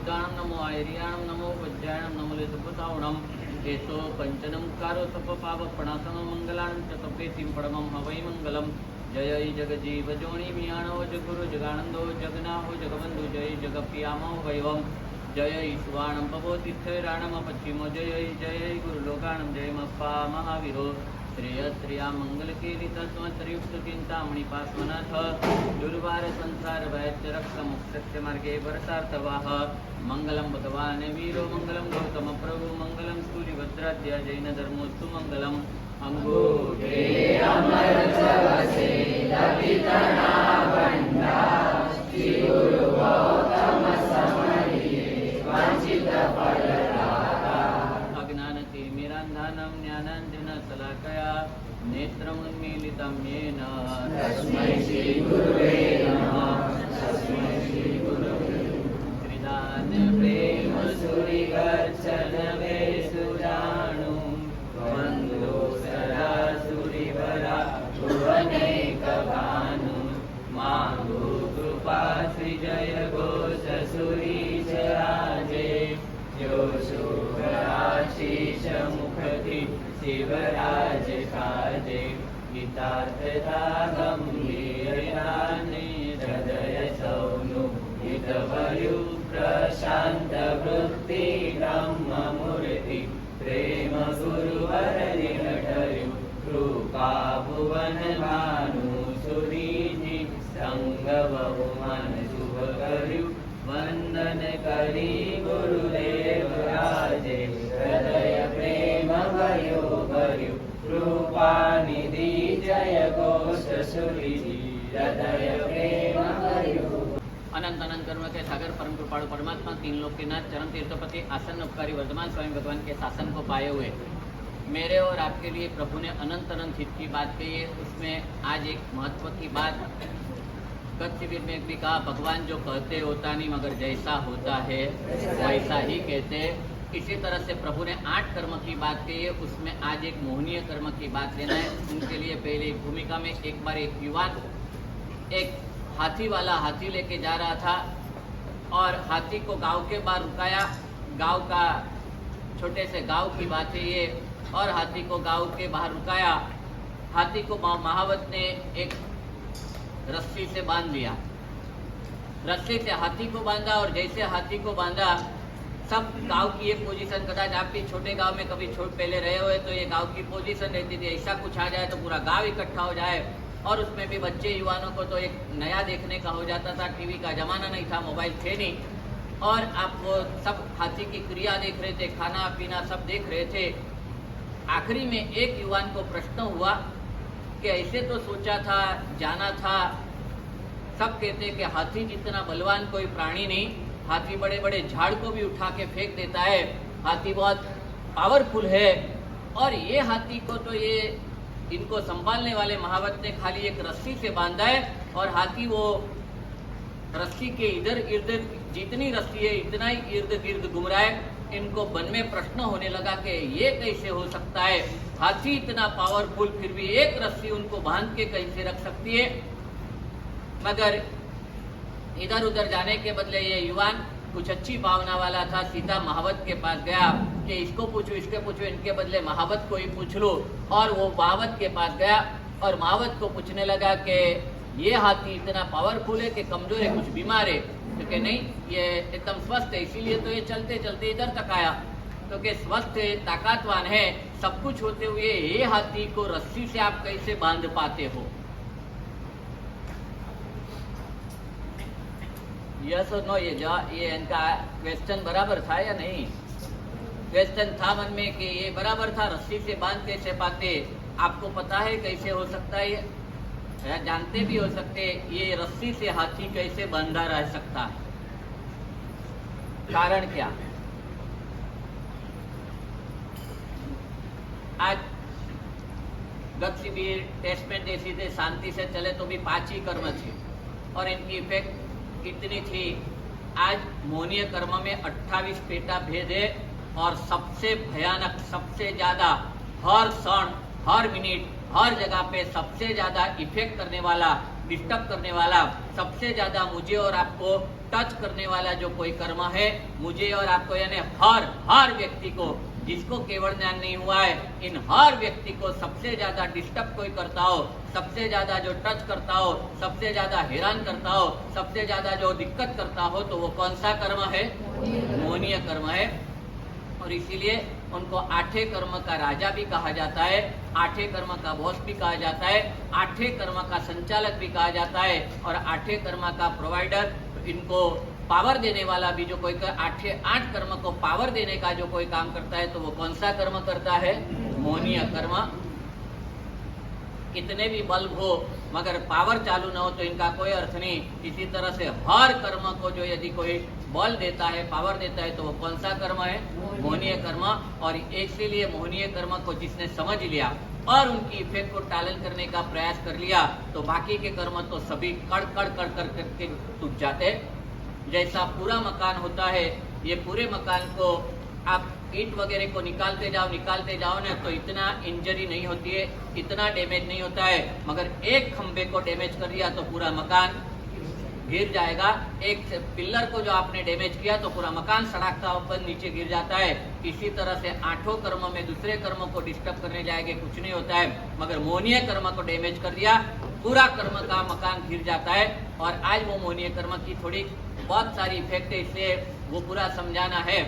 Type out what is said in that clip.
बुद्धाणं नमो आयर्याणं नमो वज्रायणं नमो लेतपुतावणं एतो पंचनम कारो तप पावपणासनो मंगलानं च तपेतिं परमं हवै मंगलम जय जगजीव जोनि मियाणो जगुरु जगानंदो जगनाहो जगबंधु जय जगप्रियामो वैवम जय ईश्वाणं पवोतिथैराणम पश्चिमो जय जय गुरुलोकाणं जय मप्पा महावीरो श्रेयश्रिया मंगलकीर्तितत्वयुक्त चिंतामणि पार्श्वनाथ दुर्वार संसार वैद्य रक्त मोक्ष मार्गे वरसार्थवाह मंगलम भगवान वीरो मंगलम गौतम प्रभु मंगलम सूर्यभद्राद्य जैन धर्मोस्तु मंगलम अंगूठे अमर चवसे ललितना बंडा श्री गुरु गौतम समरिये वंचित फलदाता अज्ञानतिमिरान्धनं ज्ञानाञ्जन शलाकया नेत्रमुन्मीलितं येन तस्मै श्री गुरुवे नमः तस्मै श्री गुरुवे त्रिदान प्रेम सुरिगर्चन वेसुराणु वन्दो सदा सुरिवरा भुवनैक भानु मागो कृपा श्री जय घोष सुरीश राजे जो शोभराशीष मुखति शिवराज काजे हितार्थता गंभीराने हृदय सौनु हितवयु प्रशांत वृत्ति ब्रह्म मूर्ति प्रेम गुरुवर निरटयु कृपा भुवन भानु सुरीजी संग बहुमान शुभ करु वंदन करी गुरुदेव राजे हृदय प्रेम भयो भर्यु कृपा निधि जय घोष सुरीजी हृदय प्रेम भयो। अनंत अनंत कर्म के सागर परम कृपाणु परमात्मा तीन लोक के नाथ चरण तीर्थपति आसन उपकारी वर्धमान स्वामी भगवान के शासन को पाए हुए मेरे और आपके लिए प्रभु ने अनंत अनंत हित की बात कही है। उसमें आज एक महत्व की बात गत शिविर में भी कहा, भगवान जो कहते होता नहीं मगर जैसा होता है वैसा ही कहते। इसी तरह से प्रभु ने 8 कर्म की बात कही है, उसमें आज एक मोहनीय कर्म की बात लेना है। उनके लिए पहले एक भूमिका में एक बार एक युवान एक हाथी वाला हाथी लेके जा रहा था और हाथी को गांव के बाहर रुकाया। गांव का छोटे से गांव की बात है ये। और हाथी को गांव के बाहर रुकाया। हाथी को महावत ने एक रस्सी से बांध लिया। रस्सी से हाथी को बांधा और जैसे हाथी को बांधा सब गांव की ये पोजीशन, कदाच आप भी छोटे गांव में कभी पहले रहे हुए तो ये गांव की पोजीशन रहती थी। ऐसा कुछ आ जाए तो पूरा गांव इकट्ठा हो जाए और उसमें भी बच्चे युवानों को तो एक नया देखने का हो जाता था। टीवी का जमाना नहीं था, मोबाइल थे नहीं और आप वो सब हाथी की क्रिया देख रहे थे, खाना पीना सब देख रहे थे। आखिरी में एक युवान को प्रश्न हुआ कि ऐसे तो सोचा था, जाना था, सब कहते कि हाथी जितना बलवान कोई प्राणी नहीं। हाथी बड़े बड़े झाड़ को भी उठा के फेंक देता है, हाथी बहुत पावरफुल है। और ये हाथी को तो ये इनको संभालने वाले महावत ने खाली एक रस्सी से बांधा है और हाथी वो रस्सी के इधर गिर्द जितनी रस्सी है इतना ही इर्द गिर्द घूम रहा है। इनको मन में प्रश्न होने लगा कि ये कैसे हो सकता है, हाथी इतना पावरफुल फिर भी एक रस्सी उनको बांध के कैसे रख सकती है। मगर इधर उधर जाने के बदले ये युवान कुछ अच्छी भावना वाला था, सीधा महावत के पास गया कि इसको पूछो इसके पूछो, इनके बदले महावत को ही पूछ लो। और वो महावत के पास गया और महावत को पूछने लगा कि ये हाथी इतना पावरफुल है कि कमजोर है, कुछ बीमार है? तो कि नहीं, ये एकदम स्वस्थ है, इसीलिए तो ये चलते चलते इधर तक आया। तो कि स्वस्थ है, ताकतवान है, सब कुछ होते हुए ये हाथी को रस्सी से आप कैसे बांध पाते हो? यस और नो, ये इनका क्वेश्चन बराबर था या नहीं? क्वेश्चन था मन में कि ये बराबर था, रस्सी से बांध कैसे पाते? आपको पता है कैसे हो सकता है? जानते भी हो सकते ये रस्सी से हाथी कैसे बंधा रह सकता है? कारण क्या? आज गत शिविर टेस्टमेंट जैसी थे, शांति से चले तो भी 5 ही कर्म थे और इनकी इफेक्ट कितनी थी? आज मोहनीय कर्म में 28 पेटा भेद है और सबसे भयानक, सबसे ज्यादा हर क्षण, हर मिनट, हर जगह पे सबसे ज्यादा इफेक्ट करने वाला डिस्टर्ब करने वाला, सबसे ज्यादा मुझे और आपको टच करने वाला जो कोई कर्म है, मुझे और आपको यानी हर व्यक्ति को, जिसको केवल ज्ञान नहीं हुआ है, इन हर व्यक्ति को सबसे ज्यादा डिस्टर्ब कोई करता हो, सबसे ज्यादा जो टच करता हो, सबसे ज्यादा हैरान करता हो, सबसे ज्यादा जो दिक्कत करता हो, तो वो कौन सा कर्म है? मोहनीय कर्म है। और इसीलिए उनको आठे कर्म का राजा भी कहा जाता है, आठे कर्म का बॉस भी कहा जाता है, आठे कर्म का संचालक भी कहा जाता है, और आठे कर्म का प्रोवाइडर, इनको पावर देने वाला भी जो कोई आठ कर्म को पावर देने का जो कोई काम करता है, तो वो कौन सा कर्म करता है? मोहनीय कर्म। कितने भी बल्ब हो मगर पावर चालू ना हो तो इनका कोई अर्थ नहीं। इसी तरह से हर कर्म को जो यदि कोई बल देता है, पावर देता है, तो वो कौन सा कर्म है? मोहनीय कर्म। और इसीलिए मोहनीय कर्म को जिसने समझ लिया और उनकी इफेक्ट को टालन करने का प्रयास कर लिया, तो बाकी के कर्म तो सभी कड़ कड़ कड़ कर करके टूट जाते। जैसा पूरा मकान होता है, ये पूरे मकान को आप ईंट वगैरह को निकालते जाओ ना, तो इतना इंजरी नहीं होती है, इतना डैमेज नहीं होता है। मगर एक खंबे को डैमेज कर दिया तो पूरा मकान गिर जाएगा। एक पिलर को जो आपने डैमेज किया तो पूरा मकान सड़कता ऊपर नीचे गिर जाता है। इसी तरह से आठों कर्म में दूसरे कर्म को डिस्टर्ब करने जाएंगे कुछ नहीं होता है, मगर मोहनीय कर्म को डैमेज कर दिया, पूरा कर्म का मकान गिर जाता है। और आज वो मोहनीय कर्म की थोड़ी बहुत सारी इफेक्ट है, इसलिए वो पूरा समझाना है।